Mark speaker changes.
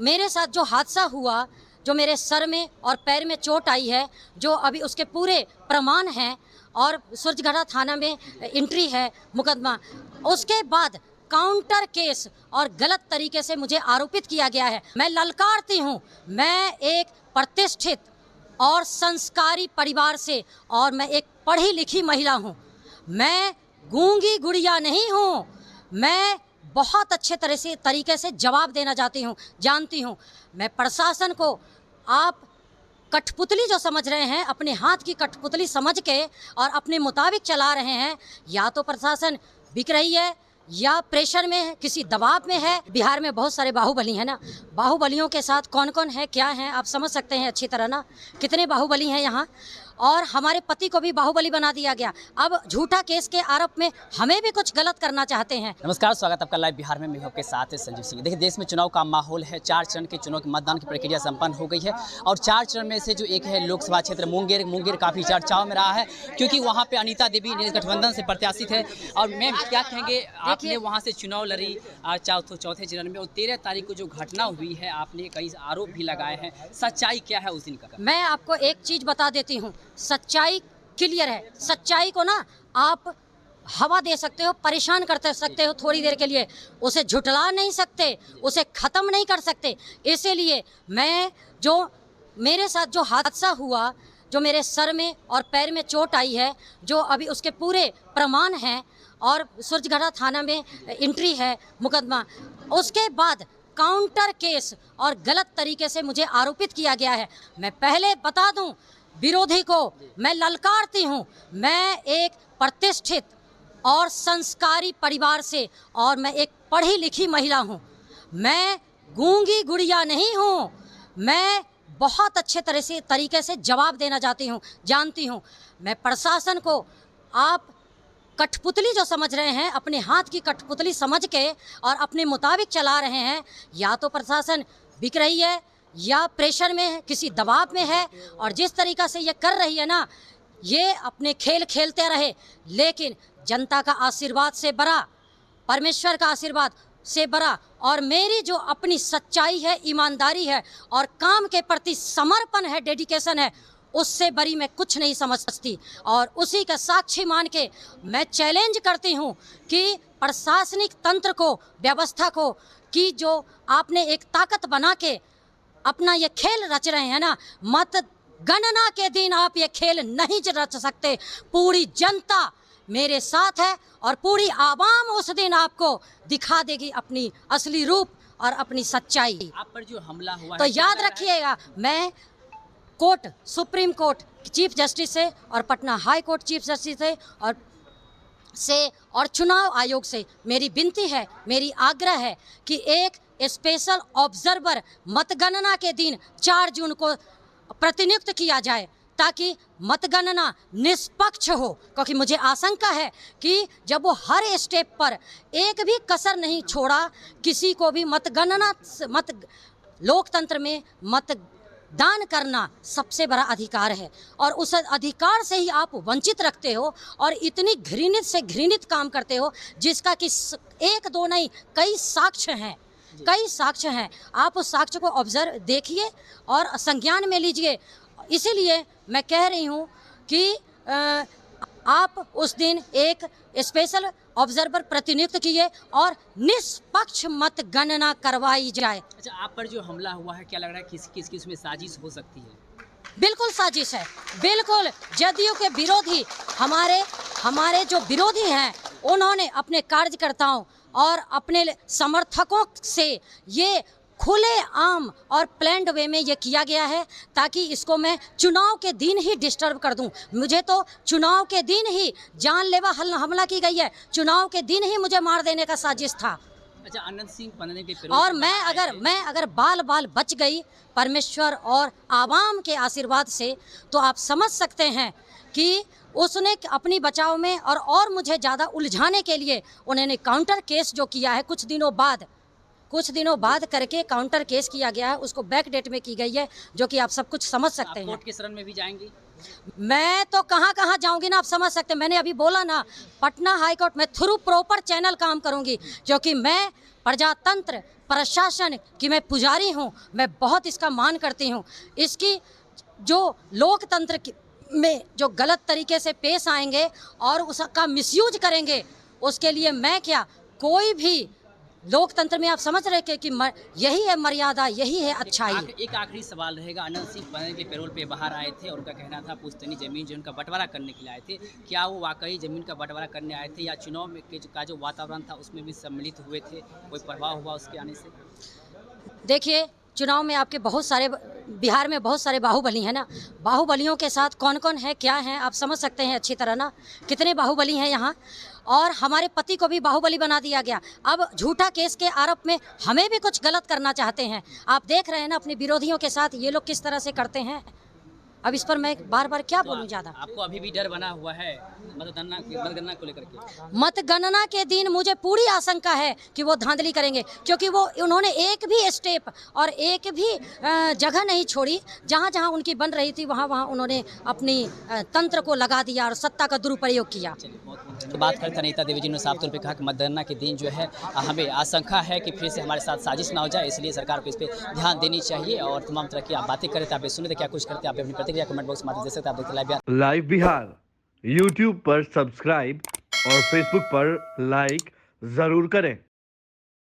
Speaker 1: मेरे साथ जो हादसा हुआ, जो मेरे सर में और पैर में चोट आई है, जो अभी उसके पूरे प्रमाण हैं और सूरजगढ़ा थाना में एंट्री है मुकदमा, उसके बाद काउंटर केस और गलत तरीके से मुझे आरोपित किया गया है। मैं ललकारती हूँ, मैं एक प्रतिष्ठित और संस्कारी परिवार से और मैं एक पढ़ी लिखी महिला हूँ। मैं गूंगी गुड़िया नहीं हूँ। मैं बहुत अच्छे तरीके से जवाब देना जानती हूँ। मैं प्रशासन को आप कठपुतली जो समझ रहे हैं, अपने हाथ की कठपुतली समझ के और अपने मुताबिक चला रहे हैं, या तो प्रशासन बिक रही है या प्रेशर में है, किसी दबाव में है। बिहार में बहुत सारे बाहुबली हैं ना, बाहुबलियों के साथ कौन कौन है, क्या है, आप समझ सकते हैं अच्छी तरह ना, कितने बाहुबली हैं यहाँ। और हमारे पति को भी बाहुबली बना दिया गया। अब झूठा केस के आरोप में हमें भी कुछ गलत करना चाहते हैं।
Speaker 2: नमस्कार, स्वागत आपका लाइव बिहार में। मैं आपके साथ संजीव सिंह। देखिए, देश में चुनाव का माहौल है। 4 चरण के चुनाव की मतदान की प्रक्रिया संपन्न हो गई है और 4 चरण में से जो एक है लोकसभा क्षेत्र मुंगेर काफ़ी चर्चाओं में रहा है, क्योंकि वहाँ पे अनीता देवी गठबंधन से प्रत्याशित है। और मैम, क्या कहेंगे, आपने वहाँ से चुनाव लड़ी चौथे चरण में, और 13 तारीख को जो घटना हुई है, आपने कई आरोप भी लगाए हैं, सच्चाई क्या है उस दिन का?
Speaker 1: मैं आपको एक चीज़ बता देती हूँ, सच्चाई क्लियर है। सच्चाई को ना आप हवा दे सकते हो, परेशान कर सकते हो थोड़ी देर के लिए, उसे झुठला नहीं सकते, उसे ख़त्म नहीं कर सकते। इसीलिए मैं, जो मेरे साथ जो हादसा हुआ, जो मेरे सर में और पैर में चोट आई है, जो अभी उसके पूरे प्रमाण हैं और सूरजगढ़ा थाना में एंट्री है मुकदमा, उसके बाद काउंटर केस और गलत तरीके से मुझे आरोपित किया गया है। मैं पहले बता दूं, विरोधी को मैं ललकारती हूँ। मैं एक प्रतिष्ठित और संस्कारी परिवार से और मैं एक पढ़ी लिखी महिला हूँ। मैं गूंगी गुड़िया नहीं हूँ। मैं बहुत अच्छे तरीके से जवाब देना जानती हूँ। मैं प्रशासन को आप कठपुतली जो समझ रहे हैं, अपने हाथ की कठपुतली समझ के और अपने मुताबिक चला रहे हैं, या तो प्रशासन बिक रही है या प्रेशर में है, किसी दबाव में है। और जिस तरीक़ा से ये कर रही है ना, ये अपने खेल खेलते रहे, लेकिन जनता का आशीर्वाद से बड़ा, परमेश्वर का आशीर्वाद से बड़ा, और मेरी जो अपनी सच्चाई है, ईमानदारी है और काम के प्रति समर्पण है, डेडिकेशन है, उससे बड़ी मैं कुछ नहीं समझती। और उसी का साक्षी मान के मैं चैलेंज करती हूँ कि प्रशासनिक तंत्र को, व्यवस्था को, कि जो आपने एक ताकत बना के अपना ये खेल रच रहे हैं ना, मतगणना के दिन आप ये खेल नहीं रच सकते। पूरी जनता मेरे साथ है और पूरी आवाम उस दिन आपको दिखा देगी अपनी असली रूप और अपनी सच्चाई।
Speaker 2: आप पर जो हमला हुआ
Speaker 1: तो याद रखिएगा, मैं court, supreme court chief justice से और Patna high court chief justice और चुनाव आयोग से मेरी विनती है, मेरी आग्रह है कि एक स्पेशल ऑब्जर्वर मतगणना के दिन 4 जून को प्रतिनियुक्त किया जाए, ताकि मतगणना निष्पक्ष हो। क्योंकि मुझे आशंका है कि जब वो हर स्टेप पर एक भी कसर नहीं छोड़ा, किसी को भी लोकतंत्र में मतदान करना सबसे बड़ा अधिकार है, और उस अधिकार से ही आप वंचित रखते हो और इतनी घृणित से घृणित काम करते हो, जिसका कि 1-2 नहीं, कई साक्ष्य हैं। आप उस साक्ष्य को ऑब्जर्व देखिए और संज्ञान में लीजिए। इसीलिए मैं कह रही हूँ कि आप उस दिन एक स्पेशल ऑब्जर्वर प्रतिनियुक्त किए और निष्पक्ष मतगणना करवाई जाए।
Speaker 2: अच्छा, आप पर जो हमला हुआ है, क्या लग रहा है किसकी उसमें साजिश हो सकती है?
Speaker 1: बिल्कुल साजिश है, बिल्कुल। जदयू के विरोधी, हमारे जो विरोधी हैं, उन्होंने अपने कार्यकर्ताओं और अपने समर्थकों से ये खुले आम और प्लान्ड वे में ये किया गया है, ताकि इसको मैं चुनाव के दिन ही डिस्टर्ब कर दूं। मुझे तो चुनाव के दिन ही जानलेवा हमला की गई है, चुनाव के दिन ही मुझे मार देने का साजिश था।
Speaker 2: अच्छा, आनंद सिंह पन्ने के
Speaker 1: और मैं अगर बाल बच गई परमेश्वर और आवाम के आशीर्वाद से, तो आप समझ सकते हैं कि उसने अपनी बचाव में और मुझे ज़्यादा उलझाने के लिए उन्होंने काउंटर केस जो किया है, कुछ दिनों बाद करके काउंटर केस किया गया है, उसको बैक डेट में की गई है, जो कि आप सब कुछ समझ सकते हैं।
Speaker 2: कोर्ट के शरण में भी जाएंगी?
Speaker 1: मैं तो कहाँ जाऊंगी ना, आप समझ सकते हैं। मैंने अभी बोला ना, पटना हाई कोर्ट में थ्रू प्रॉपर चैनल काम करूंगी, क्योंकि मैं प्रजातंत्र, प्रशासन की मैं पुजारी हूँ, मैं बहुत इसका मान करती हूँ। इसकी जो लोकतंत्र में जो गलत तरीके से पेश आएंगे और उसका मिसयूज करेंगे, उसके लिए मैं क्या, कोई भी लोकतंत्र में आप समझ रहे कि यही है मर्यादा, यही है अच्छाई।
Speaker 2: एक आखिरी सवाल रहेगा। अनंत सिंह पटेल के पैरोल पे बाहर आए थे और उनका कहना था पुश्तैनी जमीन जो उनका बंटवारा करने के लिए आए थे, क्या वो वाकई जमीन का बंटवारा करने आए थे या चुनाव में का जो वातावरण था उसमें भी सम्मिलित हुए थे, कोई प्रभाव हुआ उसके आने से?
Speaker 1: देखिए, चुनाव में आपके बहुत सारे, बिहार में बहुत सारे बाहुबली हैं ना, बाहुबलियों के साथ कौन कौन है, क्या है, आप समझ सकते हैं अच्छी तरह ना, कितने बाहुबली हैं यहाँ। और हमारे पति को भी बाहुबली बना दिया गया। अब झूठा केस के आरोप में हमें भी कुछ गलत करना चाहते हैं। आप देख रहे हैं ना अपने विरोधियों के साथ ये लोग किस तरह से करते हैं। अब इस पर मैं बार बार क्या बोलूं ज़्यादा।
Speaker 2: आपको अभी भी डर बना हुआ है मतगणना को लेकर के?
Speaker 1: मतगणना के दिन मुझे पूरी आशंका है कि वो धांधली करेंगे, क्योंकि वो उन्होंने एक भी स्टेप और एक भी जगह नहीं छोड़ी। जहाँ जहाँ उनकी बन रही थी वहाँ वहाँ उन्होंने अपनी तंत्र को लगा दिया और सत्ता का दुरुपयोग किया।
Speaker 2: तो बात करते हैं अनीता देवी जी ने साफ तौर पे कहा कि मतगणना के दिन जो है हमें आशंका है कि फिर से हमारे साथ साजिश ना हो जाए, इसलिए सरकार को इस पर ध्यान देनी चाहिए। और तमाम तरह की आप बातें करें तो आप सुनते क्या कुछ करते हैं, आप अपनी प्रतिक्रिया कमेंट बॉक्स में दे सकते हैं। आप देखते
Speaker 3: लाइव बिहार यूट्यूब पर सब्सक्राइब और फेसबुक पर लाइक जरूर करें।